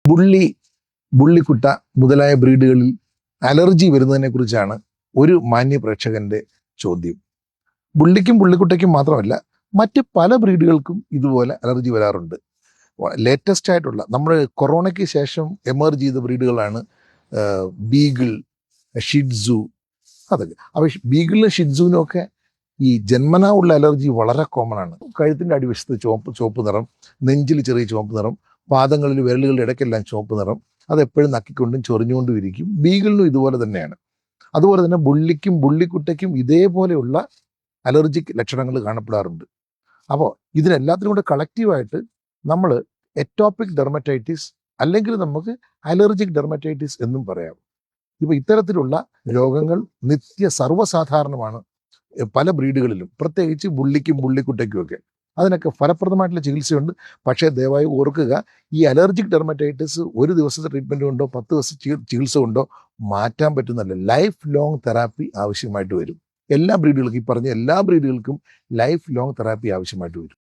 Bully, ബുള്ളിക്കുട്ട മുതലായ ബ്രീഡുകളിൽ allergy വരുന്നതിനെ കുറിച്ചാണ് ഒരു മാന്യ പ്രേക്ഷകന്റെ ചോദ്യം. ബുള്ളിക്കും ബുള്ളിക്കുട്ടയ്ക്കും മാത്രമല്ല, മറ്റ് പല ബ്രീഡുകൾക്കും ഇതുപോലെ അലർജി വരാറുണ്ട്. ലേറ്റസ്റ്റ് ആയിട്ടുള്ള നമ്മൾ കൊറോണയ്ക്ക് ശേഷം എമർജ് ചെയ്ത ബ്രീഡുകളാണ് ബീഗിൾ, ഷിഡ്സു, അതൊക്കെ. അപ്പോൾ ബീഗിളിനും ഷിഡ്സുവിനും ഒക്കെ ഈ ജന്മനാ ഉള്ള അലർജി വളരെ കോമൺ ആണ്. കഴുത്തിൻ്റെ അടിവശത്ത് ചുവപ്പ് നിറം, നെഞ്ചിൽ ചെറിയ ചുവപ്പ് നിറം, പാദങ്ങളിൽ വിരലുകളുടെ ഇടയ്ക്കെല്ലാം ചുവപ്പ് നിറം, അതെപ്പോഴും നക്കിക്കൊണ്ടും ചൊറിഞ്ഞുകൊണ്ടും ഇരിക്കും. ബീഗിളിനും ഇതുപോലെ തന്നെയാണ്. അതുപോലെ തന്നെ ബുള്ളിക്കും ബുള്ളിക്കുട്ടയ്ക്കും ഇതേപോലെയുള്ള അലർജിക് ലക്ഷണങ്ങൾ കാണപ്പെടാറുണ്ട്. അപ്പോൾ ഇതിനെല്ലാത്തിനും കൂടെ കളക്റ്റീവായിട്ട് നമ്മൾ എറ്റോപ്പിക് ഡെർമറ്റൈറ്റിസ് അല്ലെങ്കിൽ നമുക്ക് അലർജിക് ഡെർമറ്റൈറ്റിസ് എന്നും പറയാം. ഇപ്പോൾ ഇത്തരത്തിലുള്ള രോഗങ്ങൾ സർവ്വസാധാരണമാണ് പല ബ്രീഡുകളിലും, പ്രത്യേകിച്ച് ബുള്ളിക്കും ബുള്ളിക്കുട്ടയ്ക്കും ഒക്കെ. അതിനൊക്കെ ഫലപ്രദമായിട്ടുള്ള ചികിത്സയുണ്ട്. പക്ഷേ ദയവായി ഓർക്കുക, ഈ അലർജിക് ഡെർമറ്റൈറ്റിസ് ഒരു ദിവസത്തെ ട്രീറ്റ്മെൻറ്റ് കൊണ്ടോ 10 ദിവസത്തെ ചികിത്സ കൊണ്ടോ മാറ്റാൻ പറ്റുന്നതല്ല. ലൈഫ് ലോങ് തെറാപ്പി ആവശ്യമായിട്ട് വരും. എല്ലാ ബ്രീഡുകൾക്കും, ഈ പറഞ്ഞ എല്ലാ ബ്രീഡുകൾക്കും ലൈഫ് ലോങ് തെറാപ്പി ആവശ്യമായിട്ട് വരും.